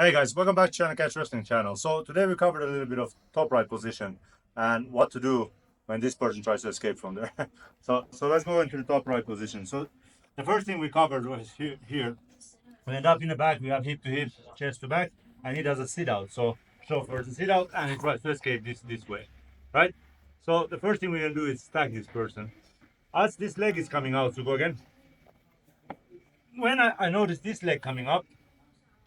Hey guys, welcome back to China Catch Wrestling channel. So today we covered a little bit of top right position and what to do when this person tries to escape from there. So let's go into the top right position. So the first thing we covered was here. We end up in the back, we have hip to hip, chest to back, and he does a sit out. So for the sit out and he tries to escape this way. Right? So the first thing we're gonna do is stack this person. As this leg is coming out, so go again. When I notice this leg coming up,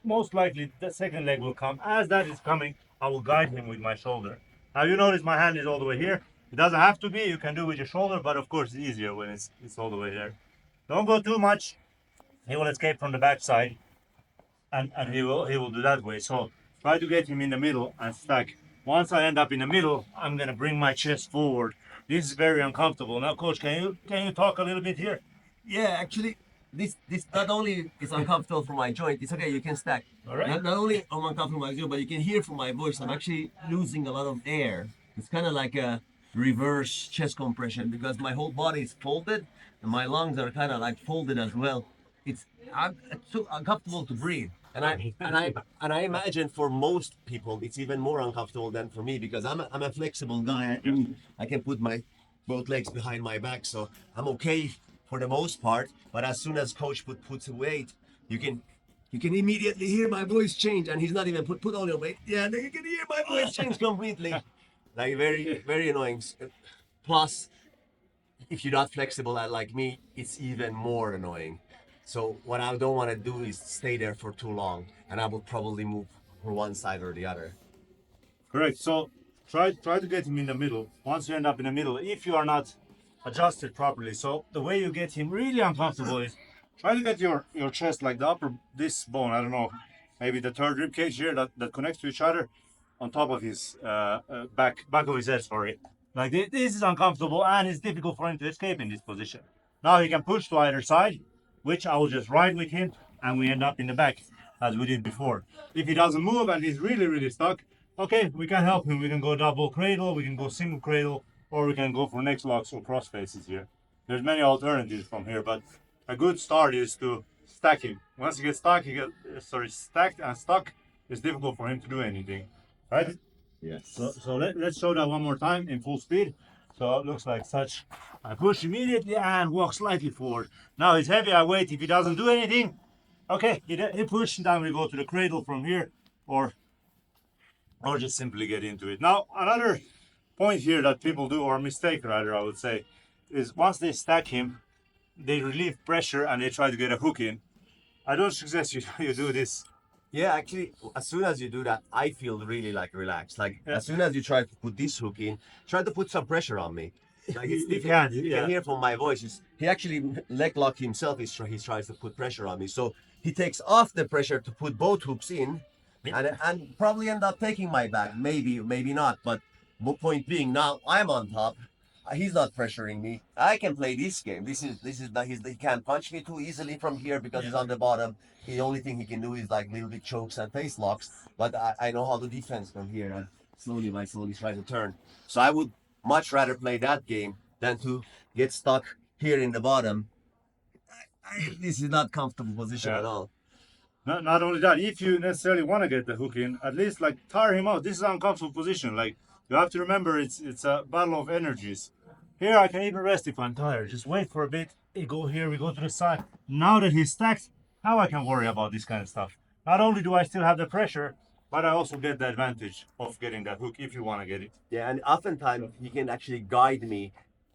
most likely the second leg will come. As that is coming, I will guide him with my shoulder. Now you notice my hand is all the way here. It doesn't have to be, you can do with your shoulder, but of course it's easier when it's all the way there. Don't go too much. He will escape from the back side and he will do that way. So try to get him in the middle and stack. Once I end up in the middle, I'm gonna bring my chest forward. This is very uncomfortable. Now, coach, can you talk a little bit here? Yeah, actually, this not only is uncomfortable for my joint. It's okay. You can stack. All right. Not only am I uncomfortable for my joint, but you can hear from my voice. I'm actually losing a lot of air. It's kind of like a reverse chest compression because my whole body is folded and my lungs are kind of like folded as well. It's too uncomfortable to breathe. And I imagine for most people it's even more uncomfortable than for me because I'm a flexible guy. I can put my both legs behind my back, so I'm okay for the most part. But as soon as coach puts a weight, you can immediately hear my voice change, and he's not even put all your weight. Yeah, you can hear my voice change completely. Like very annoying. Plus, if you're not flexible like me, it's even more annoying. So what I don't want to do is stay there for too long, and I will probably move from one side or the other. Correct. So try to get him in the middle. Once you end up in the middle, if you are not adjusted properly, so the way you get him really uncomfortable is try to get your chest like the upper this bone. I don't know, maybe the third rib cage here that connects to each other on top of his back of his head. Sorry, like this is uncomfortable and it's difficult for him to escape in this position. Now he can push to either side, which I will just ride with him, and we end up in the back as we did before. If he doesn't move and he's really stuck, okay, we can help him. We can go double cradle, we can go single cradle, or we can go for next locks or cross faces here. There's many alternatives from here, but a good start is to stack him. Once he gets stuck, stacked and stuck, it's difficult for him to do anything, right? Yes. So let's show that one more time in full speed. So it looks like such. I push immediately and walk slightly forward. Now he's heavy, I wait. If he doesn't do anything, okay, he push, then we go to the cradle from here, or just simply get into it. Now, another point here that people do, or mistake rather, I would say, is once they stack him, they relieve pressure and they try to get a hook in. I don't suggest you do this. Yeah, actually, as soon as you do that, I feel really like relaxed. Like Yeah. as soon as you try to put this hook in, try to put some pressure on me. Like it's You difficult. can, You yeah. can hear from my voice. He actually leg lock himself. He tries to put pressure on me. So he takes off the pressure to put both hooks in, and probably end up taking my back. Maybe not. But point being, now I'm on top. He's not pressuring me. I can play this game. This is not he can't punch me too easily from here because he's on the bottom. The only thing he can do is like little bit chokes and face locks. But I know how to defense from here and slowly try to turn. So I would much rather play that game than to get stuck here in the bottom. This is not comfortable position Yeah. at all. Not only that, if you necessarily want to get the hook in, at least like tire him out. This is an uncomfortable position. Like you have to remember, it's a battle of energies. Here I can even rest if I'm tired. Just wait for a bit. We go here, we go to the side. Now that he's stacked, now I can worry about this kind of stuff. Not only do I still have the pressure, but I also get the advantage of getting that hook if you want to get it. Yeah, and oftentimes he can actually guide me.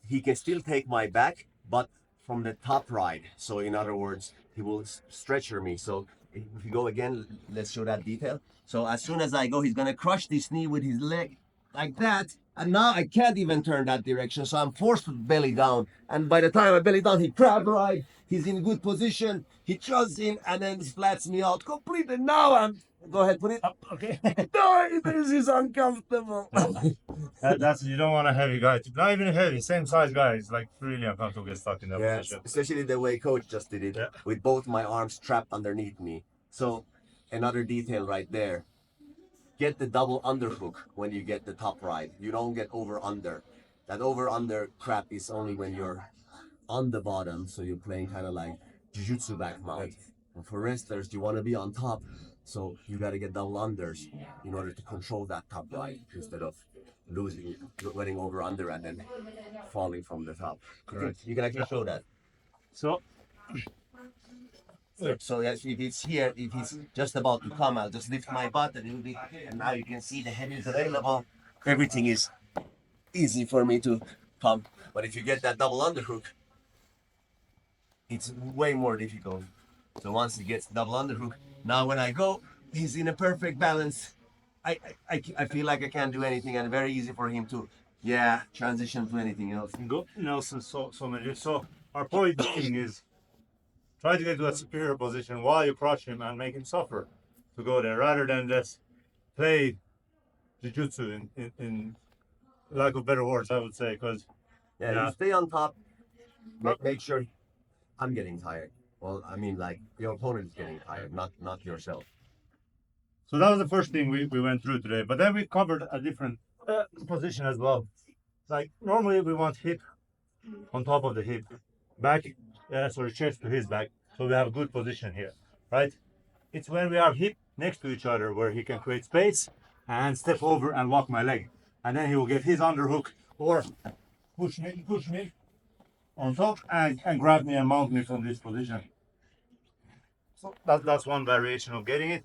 He can still take my back, but from the top ride. So in other words, he will stretcher me. So if you go again, let's show that detail. So as soon as I go, he's gonna crush this knee with his leg like that. And now I can't even turn that direction. So I'm forced to belly down. And by the time I belly down, he crab ride. He's in good position. He thrusts in and then flats me out completely. Now I'm go ahead, put it Up, okay. No, this is uncomfortable. That's you don't want a heavy guy. Not even a heavy, same size guy. It's like really uncomfortable to get stuck in that Yeah, position. especially the way coach just did it, Yeah. with both my arms trapped underneath me. So another detail right there. Get the double underhook when you get the top ride. You don't get over under. That over under crap is only when you're on the bottom, so you're playing kind of like Jiu-jitsu back mount. And for wrestlers, you want to be on top. So you got to get double unders in order to control that top right instead of losing, running over under and then falling from the top. Correct. You can actually show that. So So yes, if it's here, if it's just about to come, I'll just lift my butt a little bit, and now you can see the head is available. Everything is easy for me to come. But if you get that double underhook, it's way more difficult. So once he gets the double underhook, now when I go, he's in a perfect balance. I feel like I can't do anything, and very easy for him to, yeah, transition to anything else. go Nelson so many. So our point being is try to get to that superior position while you crush him and make him suffer to go there rather than just play jiu-jitsu in lack of better words, I would say, because Yeah, you stay on top. Make sure I'm getting tired. Well, I mean, like your opponent is getting tired, not yourself. so that was the first thing we went through today. But then we covered a different position as well. Like normally we want hip on top of the hip, back, sorry, chest to his back, so we have a good position here, right? It's when we are hip next to each other where he can create space and step over and walk my leg, and then he will get his underhook or push me on top and grab me and mount me from this position. So that's one variation of getting it.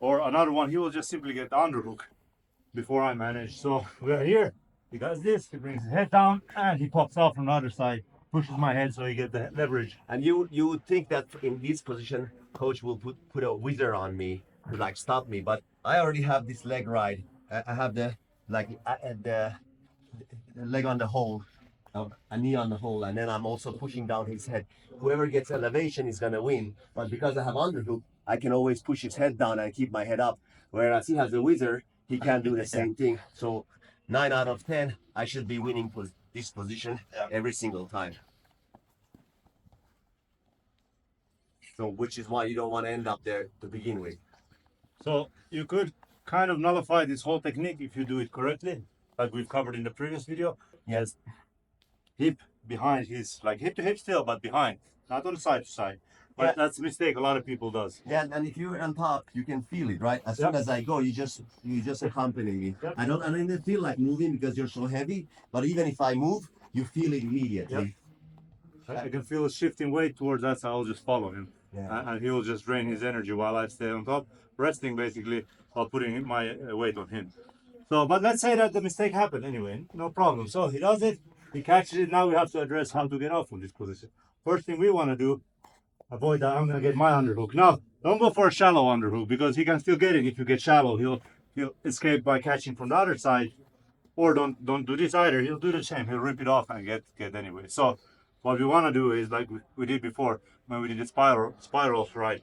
Or another one, he will just simply get the underhook before I manage. So we are here. He does this, he brings his head down, and he pops out from the other side, pushes my head so he get the leverage. And you would think that in this position, coach will put a whizzer on me to like stop me, but I already have this leg ride. I have the like the leg on the hole, a knee on the hole, and then I'm also pushing down his head. Whoever gets elevation is gonna win. But because I have underhook, I can always push his head down and keep my head up. Whereas he has a whizzer, he can't do the same thing. So 9 out of 10, I should be winning for this position every single time. So which is why you don't want to end up there to begin with. So you could kind of nullify this whole technique if you do it correctly, like we've covered in the previous video. Yes. Hip behind his, like hip to hip still, but behind, not on side to side. But that's a mistake a lot of people does. Yeah, and if you're on top, you can feel it, right? As soon as I go, you just accompany me. Yep. I don't even feel like moving because you're so heavy. But even if I move, you feel it immediately. I can feel a shifting weight towards that, so I'll just follow him. Yeah. And he will just drain his energy while I stay on top, resting basically while putting my weight on him. So, but let's say that the mistake happened anyway, no problem. So he does it, he catches it. Now we have to address how to get off from this position. First thing we want to do, avoid that. I'm going to get my underhook. Now, don't go for a shallow underhook because he can still get it. If you get shallow, he'll escape by catching from the other side. Or don't do this either. He'll do the same. He'll rip it off and get anyway. So what we want to do is like we did before when we did the spirals, right?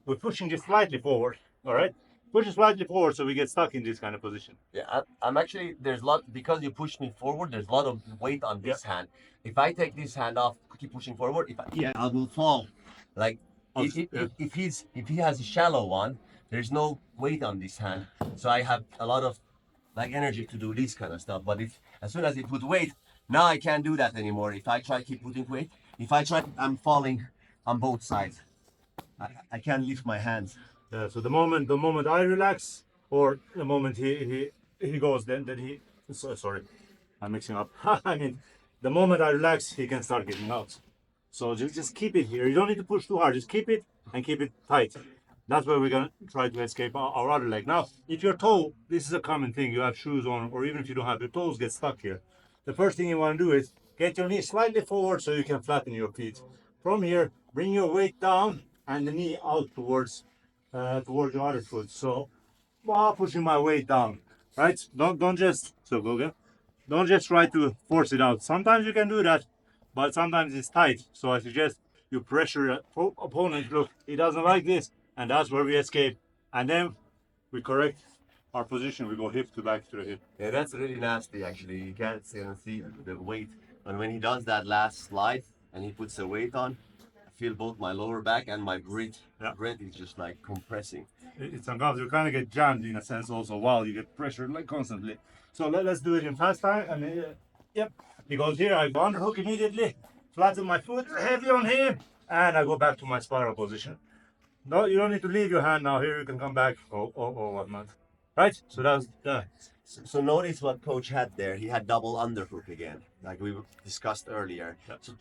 We're pushing just slightly forward, all right? Push it slightly forward so we get stuck in this kind of position. Yeah, I'm actually, there's a lot, because you push me forward, there's a lot of weight on this hand. If I take this hand off, keep pushing forward, I will fall. Like, if he has a shallow one, there's no weight on this hand. So I have a lot of like energy to do this kind of stuff. But as soon as he put weight, now I can't do that anymore. If I try to keep putting weight, I'm falling on both sides. I can't lift my hands. Yeah, so the moment I relax, or the moment he goes, then he. Sorry, I'm mixing up. I mean, the moment I relax, he can start getting out. So just keep it here. You don't need to push too hard. Just keep it and keep it tight. That's where we're gonna try to escape our other leg. Now, if your toe, this is a common thing. You have shoes on, or even if you don't have, your toes get stuck here. The first thing you want to do is get your knee slightly forward so you can flatten your feet. From here, bring your weight down and the knee out towards your other foot. So while pushing my weight down, right? Don't just go again. Don't just try to force it out. Sometimes you can do that, but sometimes it's tight. So I suggest you pressure your opponent. Look, he doesn't like this, and that's where we escape. And then we correct our position. We go hip to back to the hip. Yeah, that's really nasty actually. You can't see the weight. And when he does that last slide and he puts the weight on, I feel both my lower back and my breath is just like compressing. It's uncomfortable. You kind of get jammed in a sense also while you get pressured like constantly. So let's do it in fast time. And yep, he goes here. I go underhook immediately, flatten my foot, heavy on him, and I go back to my spiral position. No, you don't need to leave your hand now. Here you can come back. Oh, whatnot. Right? So that's So notice what coach had there. He had double underhook again, like we discussed earlier. Yeah. So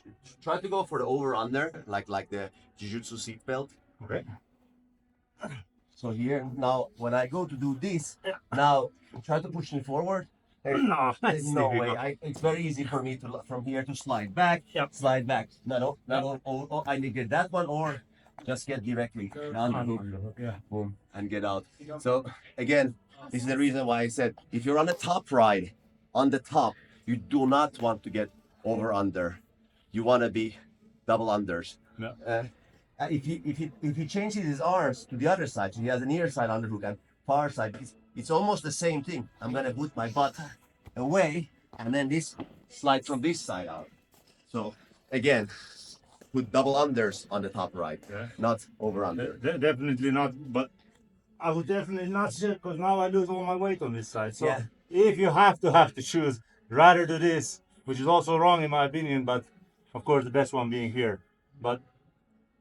try to go for the over under, like the jiu-jitsu seat belt. okay. So here now, when I go to do this, Yeah. now try to push me forward. No, There's that's no way. difficult. It's very easy for me to from here to slide back. Yep. Slide back. No. I need to get that one or just get directly down the hook. Underhook, yeah. Boom, and get out. So again, this is the reason why I said if you're on the top ride, on the top, you do not want to get over under. You want to be double unders. Yeah. If he changes his arms to the other side, so he has a near side underhook and far side, it's almost the same thing. I'm gonna put my butt away, and then this slides from this side out. So again, put double unders on the top right, Yeah. not over under. Definitely not, but I would definitely not sit because now I lose all my weight on this side. So Yeah. if you have to choose, rather do this, which is also wrong in my opinion, but of course the best one being here. But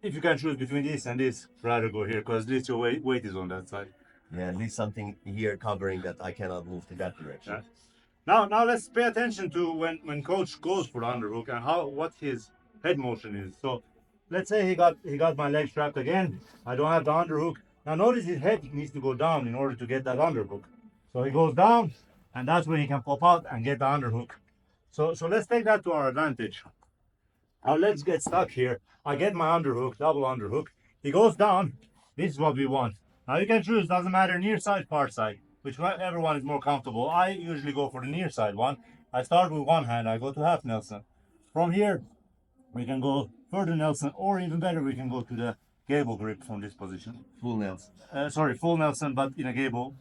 if you can choose between this and this, rather go here because at least your weight is on that side. Yeah, at least something here covering that I cannot move to that direction. Yeah. Now let's pay attention to when coach goes for the underhook and what his head motion is. So let's say he got my leg strapped again. I don't have the underhook. Now notice his head needs to go down in order to get that underhook. So he goes down, and that's when he can pop out and get the underhook. So let's take that to our advantage. Our legs get stuck here. I get my underhook, double underhook. He goes down. This is what we want. Now you can choose, doesn't matter, near side, far side, whichever one is more comfortable. I usually go for the near side one. I start with one hand, I go to half Nelson. From here, we can go further Nelson, or even better, we can go to the gable grip from this position. Full nails. Full Nelson, but in a gable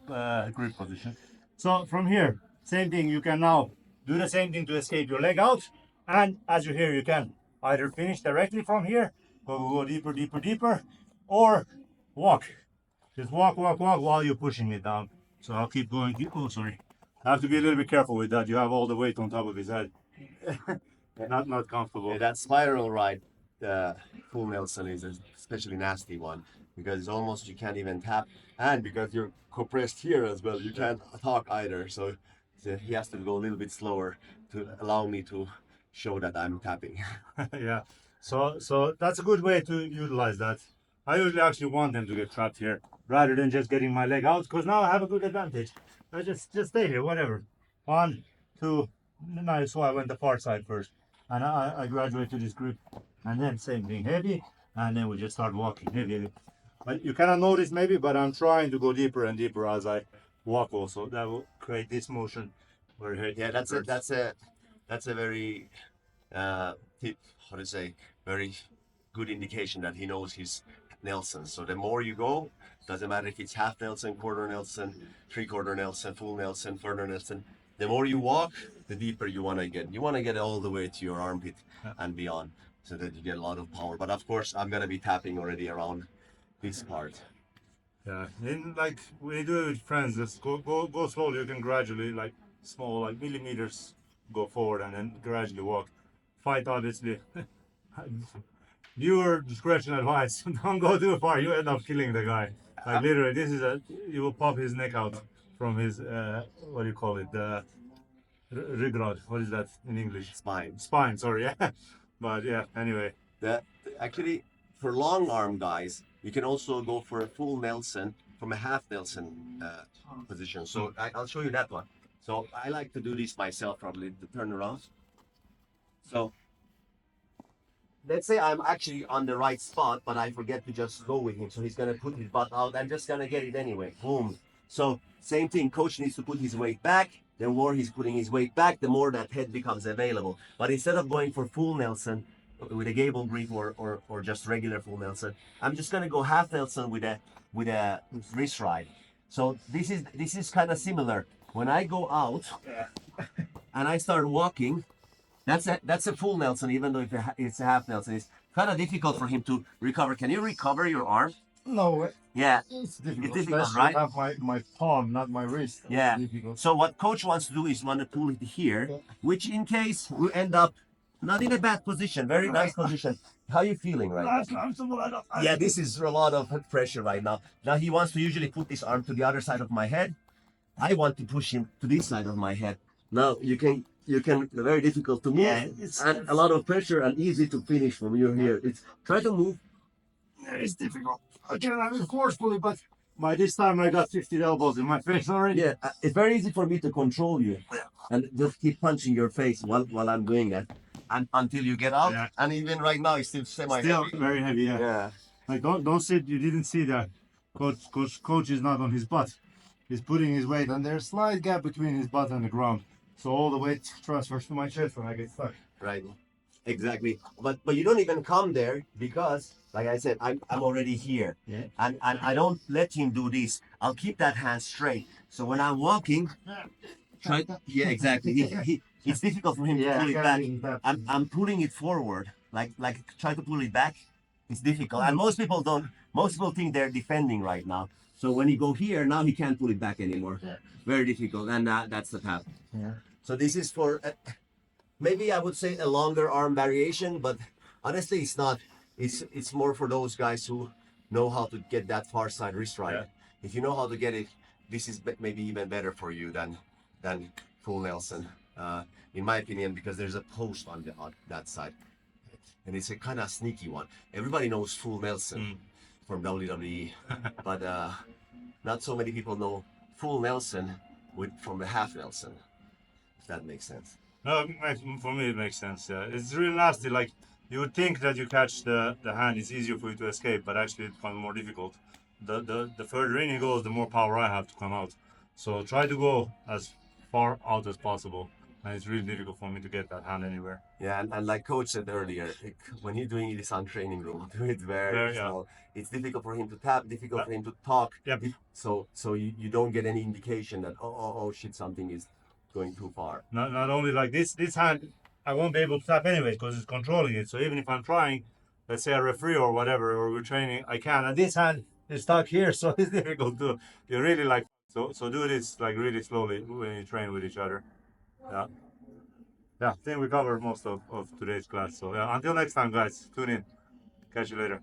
grip position. So from here, same thing, you can now do the same thing to escape your leg out. And as you hear, you can either finish directly from here, go deeper, or walk. Just walk while you're pushing it down. So I'll keep going. Oh, sorry. I have to be a little bit careful with that. You have all the weight on top of his head. Not comfortable. Yeah, that spiral ride, full Nelson is a especially nasty one because it's almost you can't even tap, and because you're compressed here as well, you can't talk either. So he has to go a little bit slower to allow me to show that I'm tapping. Yeah. So that's a good way to utilize that. I usually actually want them to get trapped here rather than just getting my leg out because now I have a good advantage. I just stay here, whatever. 1, 2. Nice. So I went the far side first, and I graduate to this grip, and then same thing, heavy, and then we just start walking heavy. But you cannot notice maybe, but I'm trying to go deeper and deeper as I walk. Also, that will create this motion where your head. Yeah, that's a very how to say, very good indication that he knows his Nelson. So the more you go, doesn't matter if it's half Nelson, quarter Nelson, 3/4 Nelson, full Nelson, further Nelson. The more you walk, the deeper you want to get. You want to get all the way to your armpit and beyond, so that you get a lot of power. But of course, I'm gonna be tapping already around this part. Yeah, in like when you do it with friends, just go slowly. You can gradually, like small, like millimeters, go forward and then gradually walk. Fight, obviously. Viewer discretion advice. Don't go too far. You end up killing the guy. Like literally, you will pop his neck out from his what do you call it? The ribcage. What is that in English? Spine. Spine. Sorry. Yeah. But yeah. Anyway. Actually, for long arm guys, you can also go for a full Nelson from a half Nelson position. So I'll show you that one. So I like to do this myself, probably the turnaround. So let's say I'm actually on the right spot, but I forget to just go with him. So he's gonna put his butt out. I'm just gonna get it anyway. Boom. So same thing. Coach needs to put his weight back. The more he's putting his weight back, the more that head becomes available. But instead of going for full Nelson with a gable grip or just regular full Nelson, I'm just gonna go half Nelson with a wrist ride. So this is kind of similar. When I go out and I start walking, that's a full Nelson, even though if it's a half Nelson. It's kind of difficult for him to recover. Can you recover your arm? No. Yeah. It's difficult. It's difficult, Especially right? I have my palm, not my wrist. Yeah. It's difficult. So what coach wants to do is want to pull it here, which in case we end up not in a bad position, very nice position. How you feeling right now? That's comfortable. I don't, Yeah, this is a lot of pressure right now. Now he wants to usually put this arm to the other side of my head. I want to push him to this side of my head. Now you can very difficult to move, Yeah, and a lot of pressure and easy to finish from you here. It's try to move. it's difficult. Again, I mean, forcefully, but by this time I got 50 elbows in my face already. Yeah, it's very easy for me to control you and just keep punching your face while I'm doing it, and until you get out. Yeah. And even right now, it's still semi Still heavy. very heavy, yeah. Yeah. Like don't sit. You didn't see that. Coach is not on his butt. He's putting his weight, and there's a slight gap between his butt and the ground. So all the weight transfers to my chest when I get stuck. Right. Exactly. But you don't even come there because, like I said, I'm already here. Yeah. And I don't let him do this. I'll keep that hand straight. So when I'm walking, try. Yeah, exactly. It's difficult for him to pull it back. I'm pulling it forward, like try to pull it back. It's difficult, and most people don't. Most people think they're defending right now. So when you go here, now he can't pull it back anymore. Yeah. Very difficult, and that's the path. Yeah. So this is for maybe I would say a longer arm variation, but honestly, it's not. It's more for those guys who know how to get that far side wrist right. Yeah. If you know how to get it, this is maybe even better for you than full Nelson, in my opinion, because there's a post on that side, and it's a kind of sneaky one. Everybody knows full Nelson from WWE, but not so many people know full Nelson from the half Nelson. If that makes sense. No, for me it makes sense. Yeah, it's really nasty. Like you would think that you catch the hand, it's easier for you to escape, but actually it becomes more difficult. The further in he goes, the more power I have to come out. So try to go as far out as possible, and it's really difficult for me to get that hand anywhere. Yeah, and like Coach said earlier, when you're doing this on training room, do it very small. Yeah. It's difficult for him to tap, difficult for him to talk. Yep. So you don't get any indication that oh shit, something is going too far. Not only like this hand, I won't be able to tap anyway because it's controlling it. So even if I'm trying, let's say a referee or whatever, or we're training, I can. And this hand is stuck here, so it's difficult to. You really like so do this like really slowly when you train with each other. Yeah. Yeah, I think we covered most of today's class. So yeah, until next time, guys. Tune in. Catch you later.